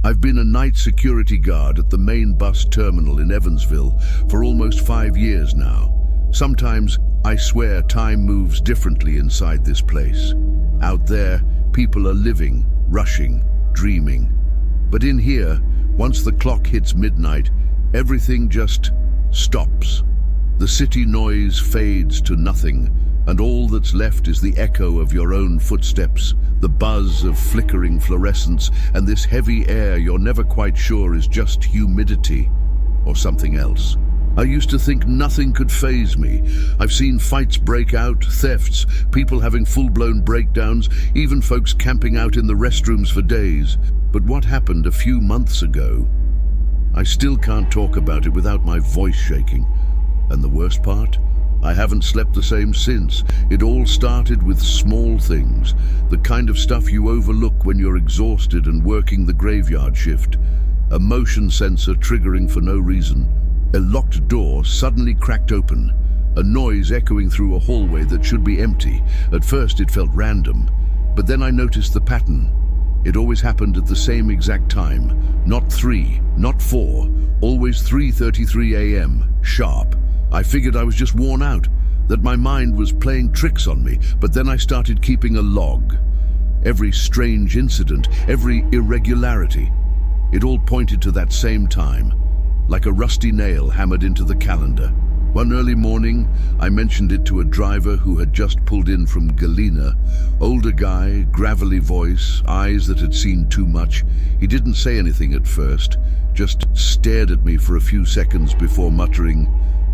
I've been a night security guard at the main bus terminal in Evansville for almost 5 years now. Sometimes I swear time moves differently inside this place. Out there, people are living, rushing, dreaming. But in here, once the clock hits midnight, everything just stops. The city noise fades to nothing, and all that's left is the echo of your own footsteps, the buzz of flickering fluorescents, and this heavy air you're never quite sure is just humidity or something else. I used to think nothing could faze me. I've seen fights break out, thefts, people having full-blown breakdowns, even folks camping out in the restrooms for days. But what happened a few months ago? I still can't talk about it without my voice shaking. And the worst part? I haven't slept the same since. It all started with small things, the kind of stuff you overlook when you're exhausted and working the graveyard shift. A motion sensor triggering for no reason. A locked door suddenly cracked open. A noise echoing through a hallway that should be empty. At first it felt random, but then I noticed the pattern. It always happened at the same exact time. Not 3, not 4, always 3:33 a.m., sharp. I figured I was just worn out, that my mind was playing tricks on me, but then I started keeping a log. Every strange incident, every irregularity, it all pointed to that same time, like a rusty nail hammered into the calendar. One early morning, I mentioned it to a driver who had just pulled in from Galena. Older guy, gravelly voice, eyes that had seen too much. He didn't say anything at first, just stared at me for a few seconds before muttering,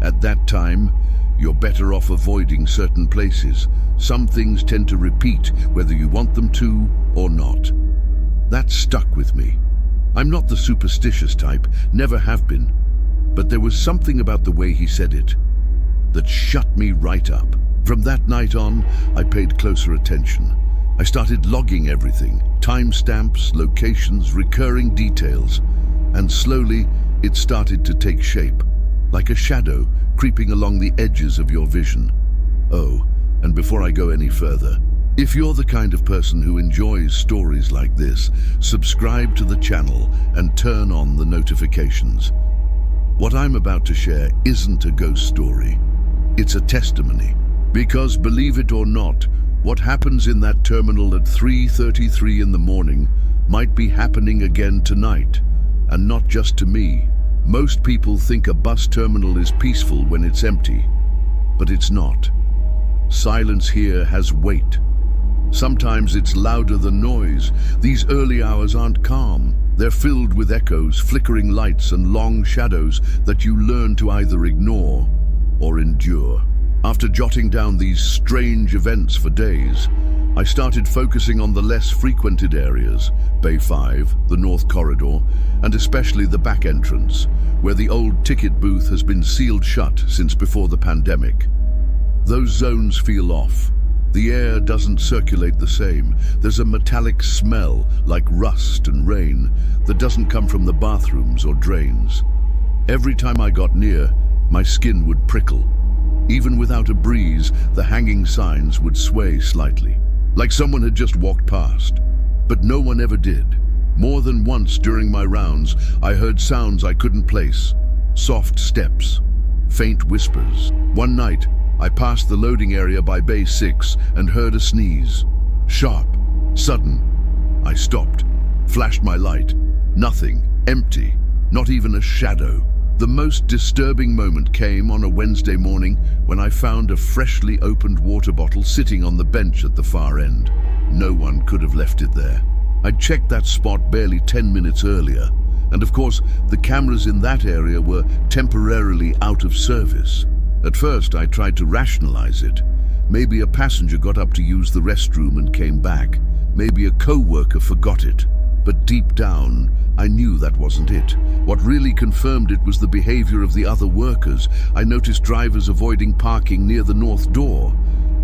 "At that time, you're better off avoiding certain places. Some things tend to repeat, whether you want them to or not." That stuck with me. I'm not the superstitious type, never have been. But there was something about the way he said it that shut me right up. From that night on, I paid closer attention. I started logging everything, timestamps, locations, recurring details. And slowly, it started to take shape, like a shadow creeping along the edges of your vision. Oh, and before I go any further, if you're the kind of person who enjoys stories like this, subscribe to the channel and turn on the notifications. What I'm about to share isn't a ghost story. It's a testimony. Because believe it or not, what happens in that terminal at 3:33 in the morning might be happening again tonight. And not just to me. Most people think a bus terminal is peaceful when it's empty. But it's not. Silence here has weight. Sometimes it's louder than noise. These early hours aren't calm. They're filled with echoes, flickering lights, and long shadows that you learn to either ignore or endure. After jotting down these strange events for days, I started focusing on the less frequented areas, Bay 5, the North Corridor, and especially the back entrance, where the old ticket booth has been sealed shut since before the pandemic. Those zones feel off. The air doesn't circulate the same. There's a metallic smell, like rust and rain, that doesn't come from the bathrooms or drains. Every time I got near, my skin would prickle. Even without a breeze, the hanging signs would sway slightly, like someone had just walked past. But no one ever did. More than once during my rounds, I heard sounds I couldn't place. Soft steps, faint whispers. One night, I passed the loading area by Bay 6 and heard a sneeze. Sharp, sudden. I stopped, flashed my light. Nothing, empty, not even a shadow. The most disturbing moment came on a Wednesday morning when I found a freshly opened water bottle sitting on the bench at the far end. No one could have left it there. I'd checked that spot barely 10 minutes earlier, and of course, the cameras in that area were temporarily out of service. At first, I tried to rationalize it. Maybe a passenger got up to use the restroom and came back. Maybe a co-worker forgot it. But deep down, I knew that wasn't it. What really confirmed it was the behavior of the other workers. I noticed drivers avoiding parking near the north door.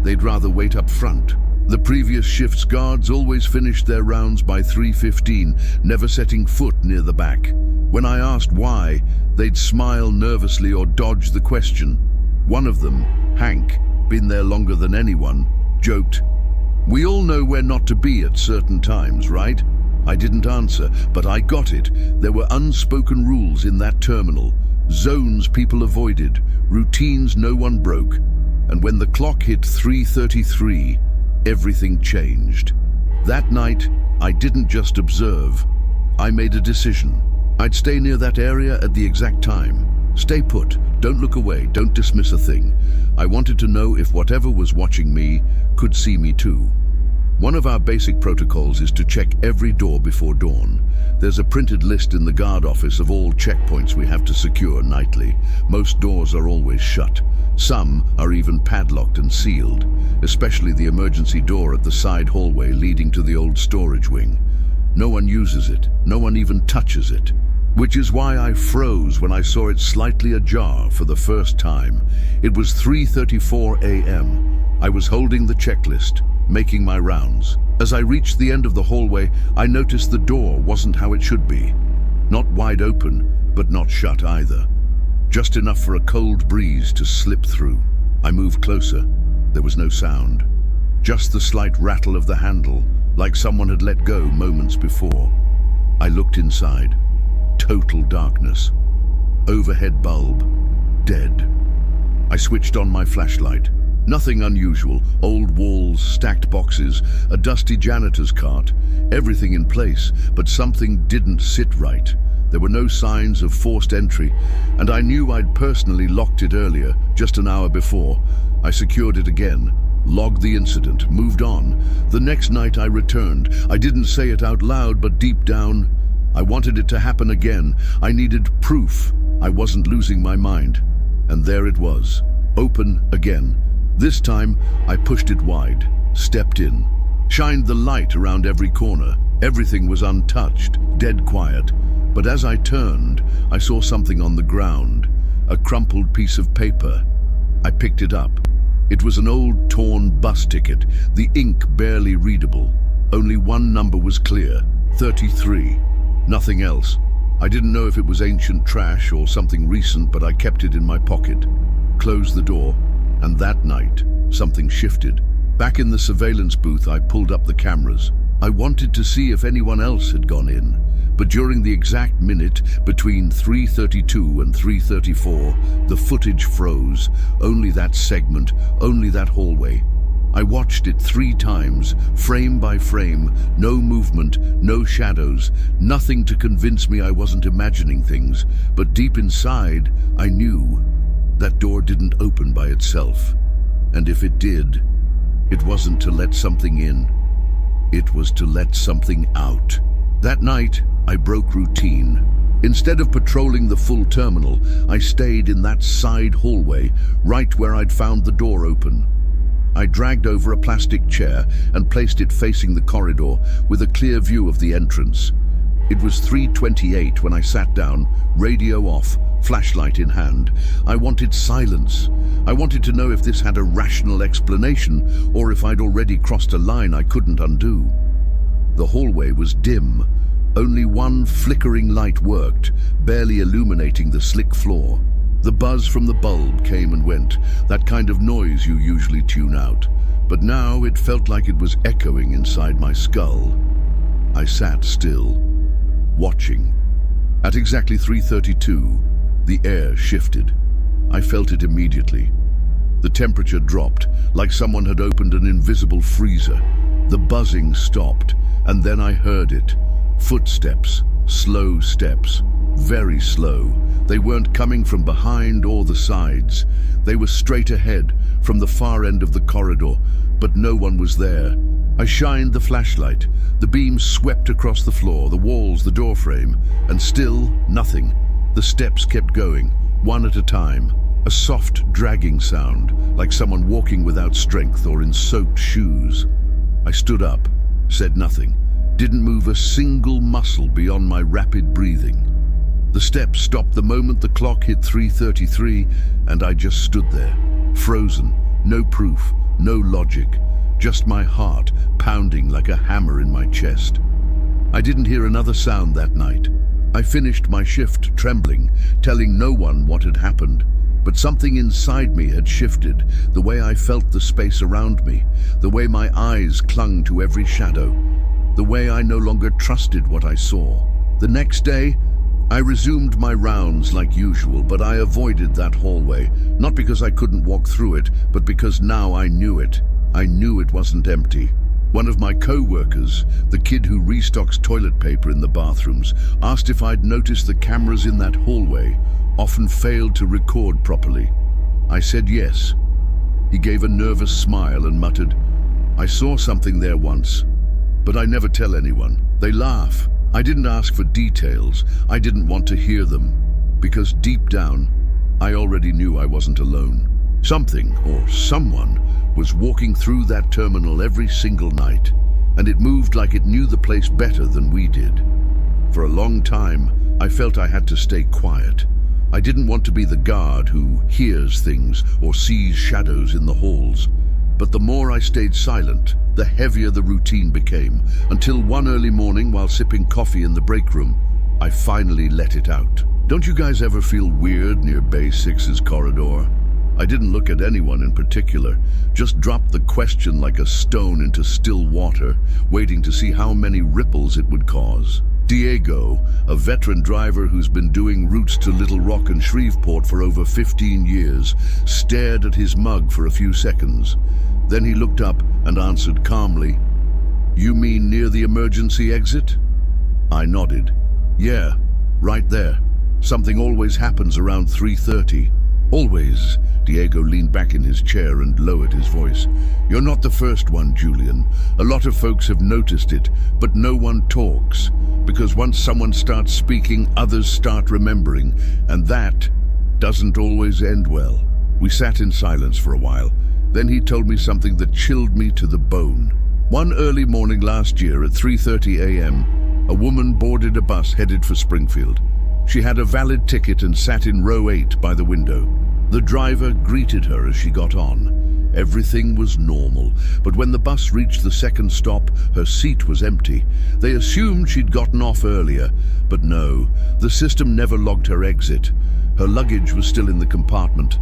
They'd rather wait up front. The previous shift's guards always finished their rounds by 3:15, never setting foot near the back. When I asked why, they'd smile nervously or dodge the question. One of them, Hank, been there longer than anyone, joked, "We all know where not to be at certain times, right? I didn't answer, but I got it. There were unspoken rules in that terminal. Zones people avoided, routines no one broke. And when the clock hit 3:33, everything changed. That night, I didn't just observe. I made a decision. I'd stay near that area at the exact time. Stay put, don't look away, don't dismiss a thing. I wanted to know if whatever was watching me could see me too. One of our basic protocols is to check every door before dawn. There's a printed list in the guard office of all checkpoints we have to secure nightly. Most doors are always shut. Some are even padlocked and sealed, especially the emergency door at the side hallway leading to the old storage wing. No one uses it, no one even touches it. Which is why I froze when I saw it slightly ajar for the first time. It was 3:34 a.m. I was holding the checklist, making my rounds. As I reached the end of the hallway, I noticed the door wasn't how it should be. Not wide open, but not shut either. Just enough for a cold breeze to slip through. I moved closer. There was no sound. Just the slight rattle of the handle, like someone had let go moments before. I looked inside. Total darkness. Overhead bulb. Dead. I switched on my flashlight. Nothing unusual. Old walls, stacked boxes, a dusty janitor's cart. Everything in place, but something didn't sit right. There were no signs of forced entry, and I knew I'd personally locked it earlier, just an hour before. I secured it again, logged the incident, moved on. The next night I returned. I didn't say it out loud, but deep down, I wanted it to happen again. I needed proof. I wasn't losing my mind. And there it was, open again. This time, I pushed it wide, stepped in, shined the light around every corner. Everything was untouched, dead quiet. But as I turned, I saw something on the ground, a crumpled piece of paper. I picked it up. It was an old, torn bus ticket, the ink barely readable. Only one number was clear, 33. Nothing else. I didn't know if it was ancient trash or something recent, but I kept it in my pocket. Closed the door, and that night, something shifted. Back in the surveillance booth, I pulled up the cameras. I wanted to see if anyone else had gone in, but during the exact minute between 3:32 and 3:34, the footage froze. Only that segment, only that hallway. I watched it 3 times, frame by frame, no movement, no shadows, nothing to convince me I wasn't imagining things, but deep inside, I knew that door didn't open by itself. And if it did, it wasn't to let something in, it was to let something out. That night, I broke routine. Instead of patrolling the full terminal, I stayed in that side hallway, right where I'd found the door open. I dragged over a plastic chair and placed it facing the corridor with a clear view of the entrance. It was 3:28 when I sat down, radio off, flashlight in hand. I wanted silence. I wanted to know if this had a rational explanation or if I'd already crossed a line I couldn't undo. The hallway was dim. Only one flickering light worked, barely illuminating the slick floor. The buzz from the bulb came and went, that kind of noise you usually tune out. But now it felt like it was echoing inside my skull. I sat still, watching. At exactly 3:32, the air shifted. I felt it immediately. The temperature dropped, like someone had opened an invisible freezer. The buzzing stopped, and then I heard it. Footsteps, slow steps, very slow. They weren't coming from behind or the sides. They were straight ahead, from the far end of the corridor, but no one was there. I shined the flashlight. The beam swept across the floor, the walls, the doorframe, and still nothing. The steps kept going, one at a time. A soft, dragging sound, like someone walking without strength or in soaked shoes. I stood up, said nothing, didn't move a single muscle beyond my rapid breathing. The steps stopped the moment the clock hit 3:33, and I just stood there, frozen, no proof, no logic, just my heart pounding like a hammer in my chest. I didn't hear another sound that night. I finished my shift trembling, telling no one what had happened. But something inside me had shifted, the way I felt the space around me, the way my eyes clung to every shadow. the way I no longer trusted what I saw. The next day, I resumed my rounds like usual, but I avoided that hallway, not because I couldn't walk through it, but because now I knew it. I knew it wasn't empty. One of my co-workers, the kid who restocks toilet paper in the bathrooms, asked if I'd noticed the cameras in that hallway often failed to record properly. I said yes. He gave a nervous smile and muttered, "I saw something there once, but I never tell anyone. They laugh." I didn't ask for details. I didn't want to hear them, because deep down, I already knew I wasn't alone. Something, or someone, was walking through that terminal every single night, and it moved like it knew the place better than we did. For a long time, I felt I had to stay quiet. I didn't want to be the guard who hears things or sees shadows in the halls. But the more I stayed silent, the heavier the routine became, until one early morning while sipping coffee in the break room, I finally let it out. Don't you guys ever feel weird near Bay 6's corridor? I didn't look at anyone in particular, just dropped the question like a stone into still water, waiting to see how many ripples it would cause. Diego, a veteran driver who's been doing routes to Little Rock and Shreveport for over 15 years, stared at his mug for a few seconds. Then he looked up and answered calmly, "You mean near the emergency exit?" I nodded. "Yeah, right there. Something always happens around 3:30. "Always." Diego leaned back in his chair and lowered his voice. "You're not the first one, Julian. A lot of folks have noticed it, but no one talks. Because once someone starts speaking, others start remembering, and that doesn't always end well." We sat in silence for a while. Then he told me something that chilled me to the bone. One early morning last year at 3:30 a.m., a woman boarded a bus headed for Springfield. She had a valid ticket and sat in row 8 by the window. The driver greeted her as she got on. Everything was normal, but when the bus reached the second stop, her seat was empty. They assumed she'd gotten off earlier, but no, the system never logged her exit. Her luggage was still in the compartment,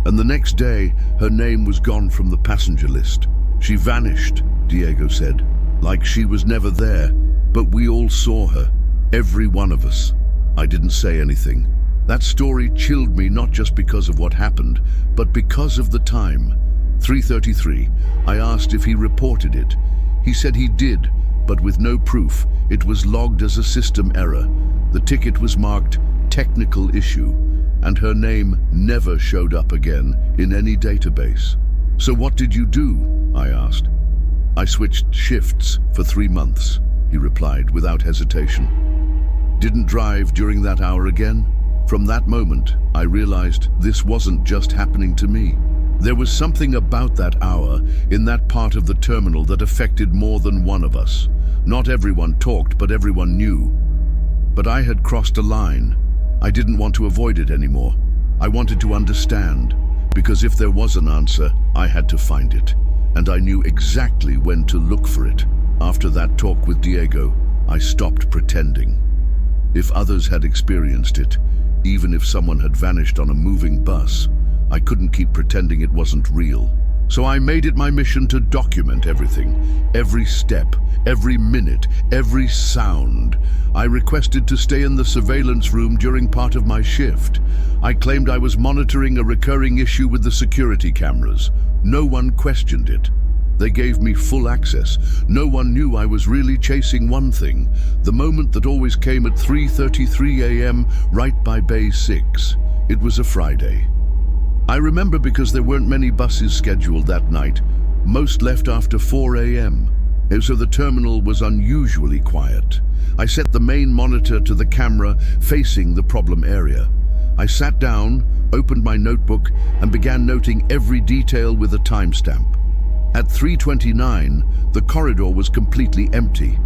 and the next day, her name was gone from the passenger list. "She vanished," Diego said, "like she was never there, but we all saw her, every one of us." I didn't say anything. That story chilled me not just because of what happened, but because of the time. 3:33. I asked if he reported it. He said he did, but with no proof. It was logged as a system error. The ticket was marked technical issue, and her name never showed up again in any database. "So what did you do?" I asked. "I switched shifts for 3 months," he replied without hesitation. "Didn't drive during that hour again?" From that moment, I realized this wasn't just happening to me. There was something about that hour, in that part of the terminal, that affected more than one of us. Not everyone talked, but everyone knew. But I had crossed a line. I didn't want to avoid it anymore. I wanted to understand, because if there was an answer, I had to find it. And I knew exactly when to look for it. After that talk with Diego, I stopped pretending. If others had experienced it, even if someone had vanished on a moving bus, I couldn't keep pretending it wasn't real. So I made it my mission to document everything, every step, every minute, every sound. I requested to stay in the surveillance room during part of my shift. I claimed I was monitoring a recurring issue with the security cameras. No one questioned it. They gave me full access. No one knew I was really chasing one thing, the moment that always came at 3:33 a.m. right by Bay 6. It was a Friday. I remember because there weren't many buses scheduled that night. Most left after 4 a.m. So the terminal was unusually quiet. I set the main monitor to the camera facing the problem area. I sat down, opened my notebook, and began noting every detail with a timestamp. At 3:29, the corridor was completely empty.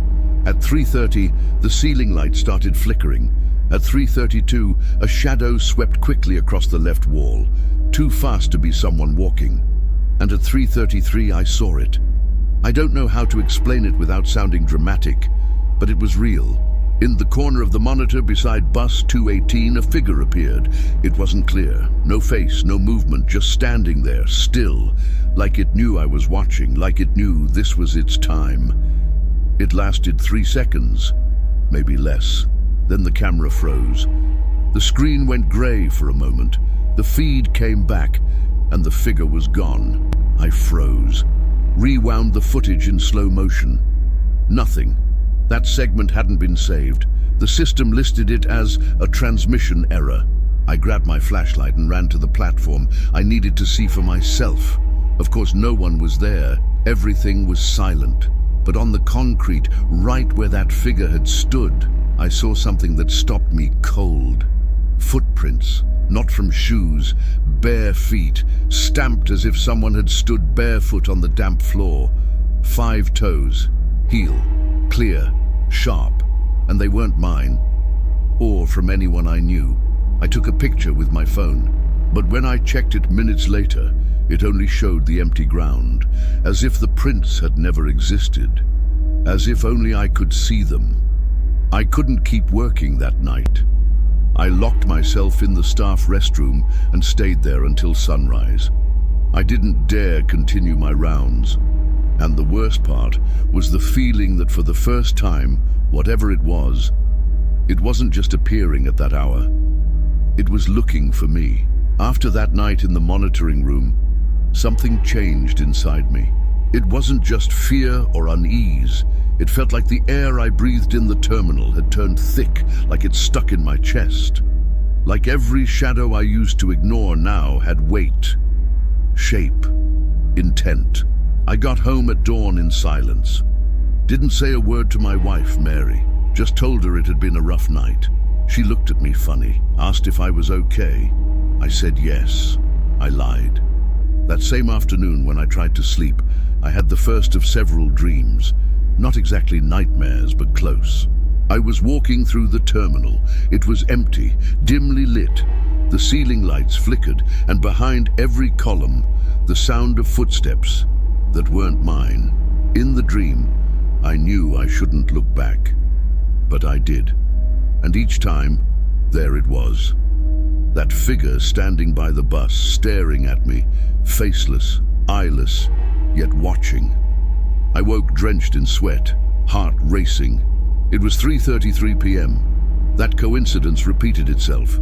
At 3:30, the ceiling light started flickering. At 3:32, a shadow swept quickly across the left wall, too fast to be someone walking. And at 3:33, I saw it. I don't know how to explain it without sounding dramatic, but it was real. In the corner of the monitor beside bus 218, a figure appeared. It wasn't clear. No face, no movement, just standing there, still, like it knew I was watching, like it knew this was its time. It lasted 3 seconds, maybe less. Then the camera froze. The screen went grey for a moment. The feed came back, and the figure was gone. I froze, rewound the footage in slow motion. Nothing. That segment hadn't been saved. The system listed it as a transmission error. I grabbed my flashlight and ran to the platform. I needed to see for myself. Of course, no one was there. Everything was silent. But on the concrete, right where that figure had stood, I saw something that stopped me cold. Footprints, not from shoes, bare feet, stamped as if someone had stood barefoot on the damp floor. 5 toes, heel, clear, sharp, and they weren't mine, or from anyone I knew. I took a picture with my phone, but when I checked it minutes later, it only showed the empty ground, as if the prints had never existed, as if only I could see them. I couldn't keep working that night. I locked myself in the staff restroom and stayed there until sunrise. I didn't dare continue my rounds. And the worst part was the feeling that for the first time, whatever it wasn't just appearing at that hour. It was looking for me. After that night in the monitoring room, something changed inside me. It wasn't just fear or unease. It felt like the air I breathed in the terminal had turned thick, like it stuck in my chest. Like every shadow I used to ignore now had weight, shape, intent. I got home at dawn in silence. Didn't say a word to my wife, Mary. Just told her it had been a rough night. She looked at me funny, asked if I was okay. I said yes. I lied. That same afternoon when I tried to sleep, I had the first of several dreams. Not exactly nightmares, but close. I was walking through the terminal. It was empty, dimly lit. The ceiling lights flickered, and behind every column, the sound of footsteps that weren't mine. In the dream, I knew I shouldn't look back, but I did. And each time, there it was. That figure standing by the bus, staring at me, faceless, eyeless, yet watching. I woke drenched in sweat, heart racing. It was 3:33 p.m. That coincidence repeated itself.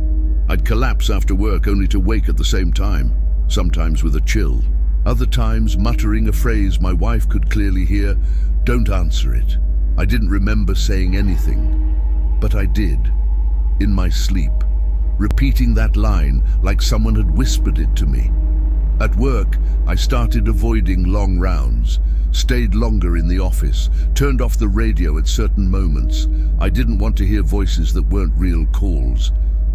I'd collapse after work only to wake at the same time, sometimes with a chill. Other times muttering a phrase my wife could clearly hear, "Don't answer it." I didn't remember saying anything, but I did, in my sleep, repeating that line like someone had whispered it to me. At work, I started avoiding long rounds, stayed longer in the office, turned off the radio at certain moments. I didn't want to hear voices that weren't real calls.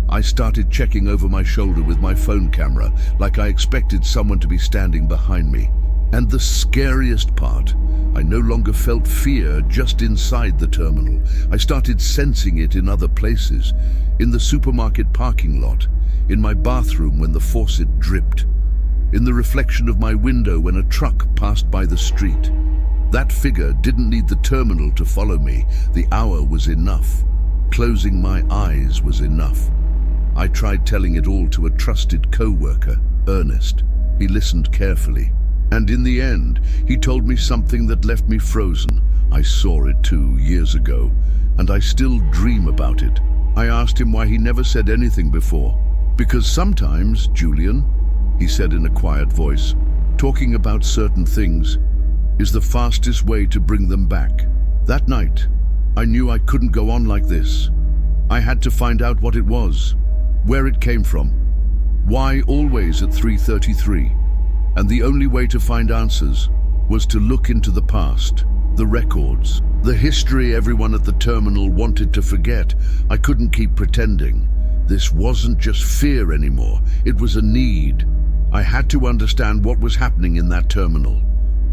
I started checking over my shoulder with my phone camera, like I expected someone to be standing behind me. And the scariest part, I no longer felt fear just inside the terminal. I started sensing it in other places, in the supermarket parking lot, in my bathroom when the faucet dripped, in the reflection of my window when a truck passed by the street. That figure didn't need the terminal to follow me. The hour was enough. Closing my eyes was enough. I tried telling it all to a trusted co-worker, Ernest. He listened carefully. And in the end, he told me something that left me frozen. I saw it too, years ago, and I still dream about it. I asked him why he never said anything before. Because sometimes, Julian, he said in a quiet voice, talking about certain things is the fastest way to bring them back. That night, I knew I couldn't go on like this. I had to find out what it was, where it came from, why always at 3:33. And the only way to find answers was to look into the past, the records, the history everyone at the terminal wanted to forget. I couldn't keep pretending. This wasn't just fear anymore, it was a need. I had to understand what was happening in that terminal,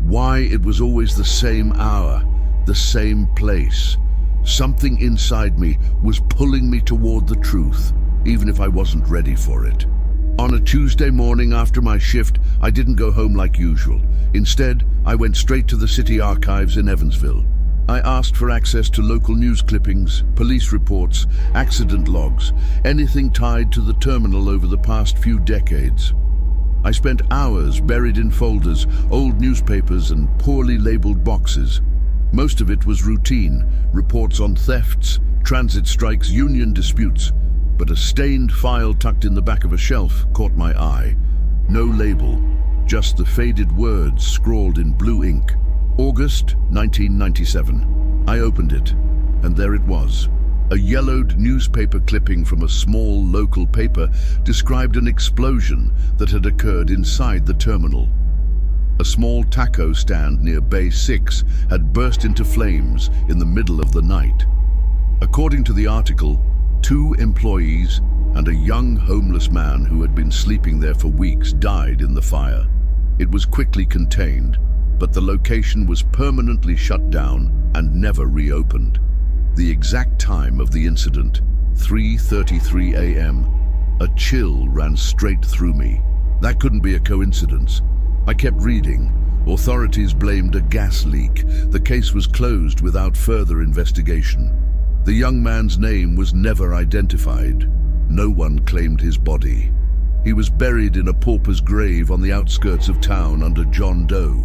why it was always the same hour, the same place. Something inside me was pulling me toward the truth, even if I wasn't ready for it. On a Tuesday morning after my shift, I didn't go home like usual. Instead, I went straight to the city archives in Evansville. I asked for access to local news clippings, police reports, accident logs, anything tied to the terminal over the past few decades. I spent hours buried in folders, old newspapers, and poorly labeled boxes. Most of it was routine, reports on thefts, transit strikes, union disputes. But a stained file tucked in the back of a shelf caught my eye. No label, just the faded words scrawled in blue ink. August 1997. I opened it, and there it was. A yellowed newspaper clipping from a small local paper described an explosion that had occurred inside the terminal. A small taco stand near Bay 6 had burst into flames in the middle of the night. According to the article, 2 employees and a young homeless man who had been sleeping there for weeks died in the fire. It was quickly contained, but the location was permanently shut down and never reopened. The exact time of the incident, 3:33 a.m., a chill ran straight through me. That couldn't be a coincidence. I kept reading. Authorities blamed a gas leak. The case was closed without further investigation. The young man's name was never identified. No one claimed his body. He was buried in a pauper's grave on the outskirts of town under John Doe.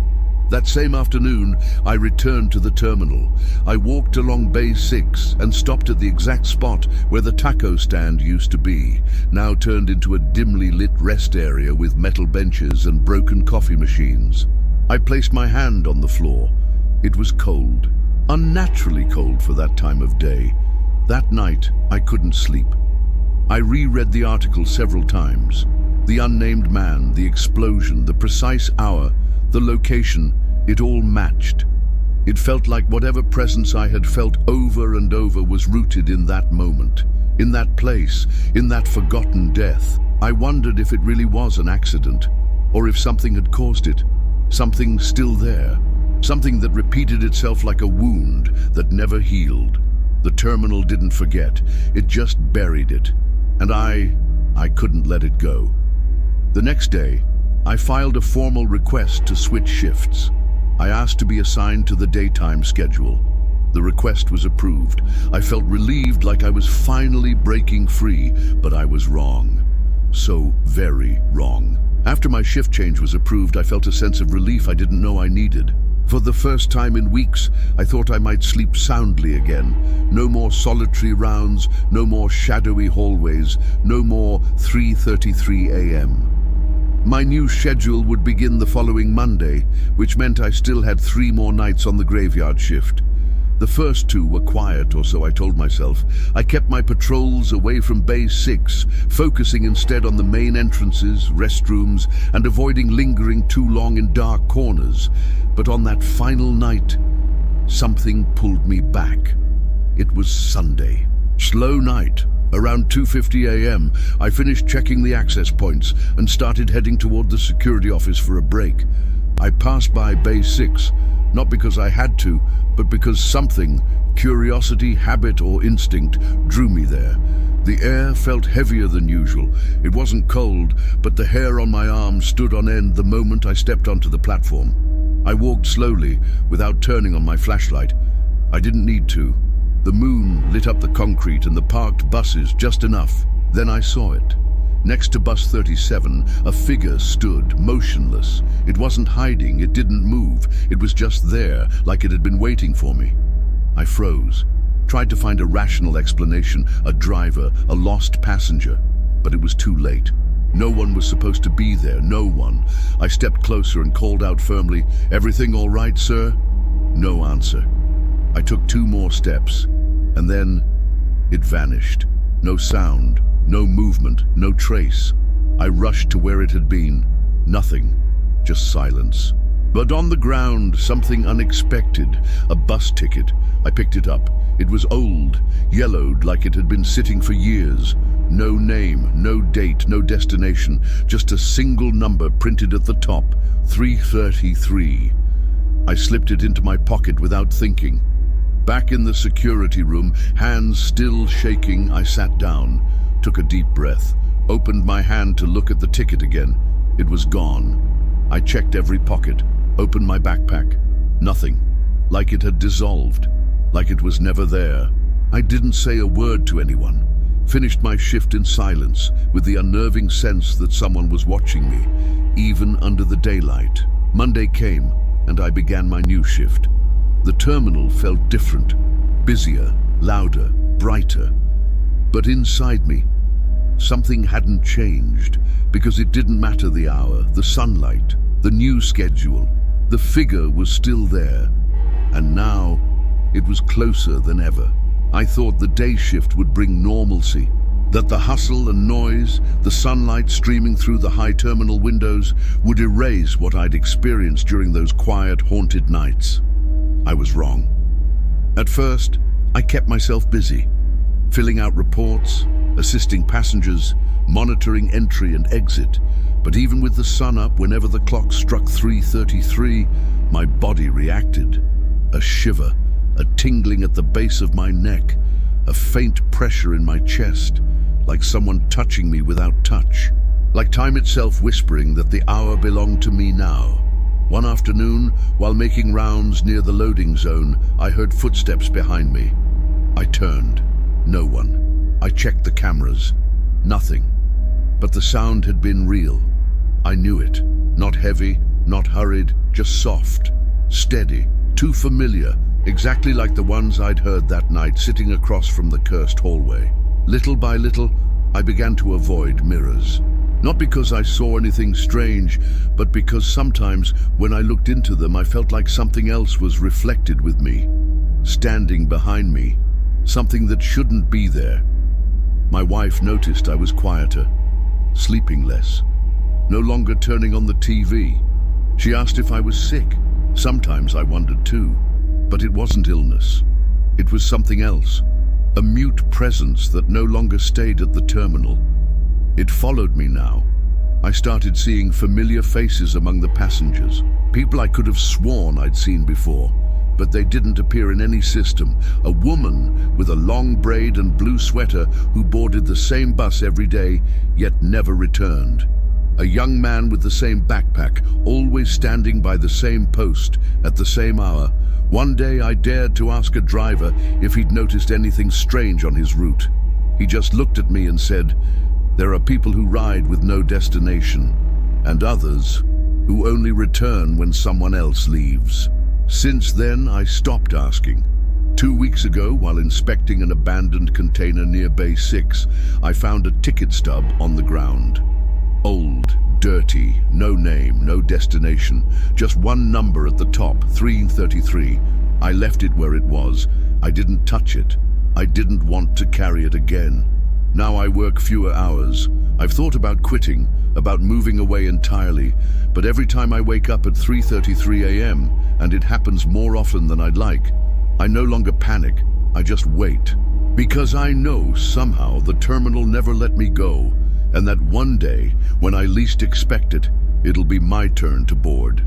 That same afternoon, I returned to the terminal. I walked along Bay 6 and stopped at the exact spot where the taco stand used to be, now turned into a dimly lit rest area with metal benches and broken coffee machines. I placed my hand on the floor. It was cold, unnaturally cold for that time of day. That night, I couldn't sleep. I reread the article several times. The unnamed man, the explosion, the precise hour, the location, it all matched. It felt like whatever presence I had felt over and over was rooted in that moment, in that place, in that forgotten death. I wondered if it really was an accident, or if something had caused it, something still there, something that repeated itself like a wound that never healed. The terminal didn't forget, it just buried it, and I couldn't let it go. The next day, I filed a formal request to switch shifts. I asked to be assigned to the daytime schedule. The request was approved. I felt relieved, like I was finally breaking free, but I was wrong. So very wrong. After my shift change was approved, I felt a sense of relief I didn't know I needed. For the first time in weeks, I thought I might sleep soundly again. No more solitary rounds, no more shadowy hallways, no more 3:33 a.m. My new schedule would begin the following Monday, which meant I still had 3 more nights on the graveyard shift. The first 2 were quiet, or so I told myself. I kept my patrols away from Bay 6, focusing instead on the main entrances, restrooms, and avoiding lingering too long in dark corners. But on that final night, something pulled me back. It was Sunday. Slow night. Around 2:50 a.m., I finished checking the access points and started heading toward the security office for a break. I passed by Bay 6, not because I had to, but because something, curiosity, habit, or instinct, drew me there. The air felt heavier than usual. It wasn't cold, but the hair on my arm stood on end the moment I stepped onto the platform. I walked slowly, without turning on my flashlight. I didn't need to. The moon lit up the concrete and the parked buses just enough. Then I saw it. Next to bus 37, a figure stood, motionless. It wasn't hiding, it didn't move. It was just there, like it had been waiting for me. I froze, tried to find a rational explanation, a driver, a lost passenger, but it was too late. No one was supposed to be there, no one. I stepped closer and called out firmly, "Everything all right, sir?" No answer. I took 2 more steps, and then it vanished. No sound, no movement, no trace. I rushed to where it had been. Nothing, just silence. But on the ground, something unexpected, a bus ticket. I picked it up. It was old, yellowed like it had been sitting for years. No name, no date, no destination, just a single number printed at the top, 333. I slipped it into my pocket without thinking. Back in the security room, hands still shaking, I sat down, took a deep breath, opened my hand to look at the ticket again. It was gone. I checked every pocket, opened my backpack. Nothing. Like it had dissolved. Like it was never there. I didn't say a word to anyone. Finished my shift in silence, with the unnerving sense that someone was watching me, even under the daylight. Monday came, and I began my new shift. The terminal felt different, busier, louder, brighter. But inside me, something hadn't changed, because it didn't matter the hour, the sunlight, the new schedule. The figure was still there, and now it was closer than ever. I thought the day shift would bring normalcy, that the hustle and noise, the sunlight streaming through the high terminal windows would erase what I'd experienced during those quiet, haunted nights. I was wrong. At first, I kept myself busy, filling out reports, assisting passengers, monitoring entry and exit. But even with the sun up, whenever the clock struck 3:33, my body reacted. A shiver, a tingling at the base of my neck, a faint pressure in my chest, like someone touching me without touch, like time itself whispering that the hour belonged to me now. One afternoon, while making rounds near the loading zone, I heard footsteps behind me. I turned. No one. I checked the cameras. Nothing. But the sound had been real. I knew it. Not heavy, not hurried, just soft, steady, too familiar, exactly like the ones I'd heard that night sitting across from the cursed hallway. Little by little, I began to avoid mirrors. Not because I saw anything strange, but because sometimes when I looked into them, I felt like something else was reflected with me, standing behind me, something that shouldn't be there. My wife noticed I was quieter, sleeping less, no longer turning on the TV. She asked if I was sick. Sometimes I wondered too, but it wasn't illness. It was something else, a mute presence that no longer stayed at the terminal. It followed me now. I started seeing familiar faces among the passengers, people I could have sworn I'd seen before, but they didn't appear in any system. A woman with a long braid and blue sweater who boarded the same bus every day, yet never returned. A young man with the same backpack, always standing by the same post at the same hour. One day I dared to ask a driver if he'd noticed anything strange on his route. He just looked at me and said, "There are people who ride with no destination, and others who only return when someone else leaves." Since then, I stopped asking. 2 weeks ago, while inspecting an abandoned container near Bay 6, I found a ticket stub on the ground. Old, dirty, no name, no destination, just one number at the top, 333. I left it where it was. I didn't touch it. I didn't want to carry it again. Now I work fewer hours. I've thought about quitting, about moving away entirely, but every time I wake up at 3:33 a.m., and it happens more often than I'd like, I no longer panic, I just wait. Because I know somehow the terminal never let me go, and that one day, when I least expect it, it'll be my turn to board.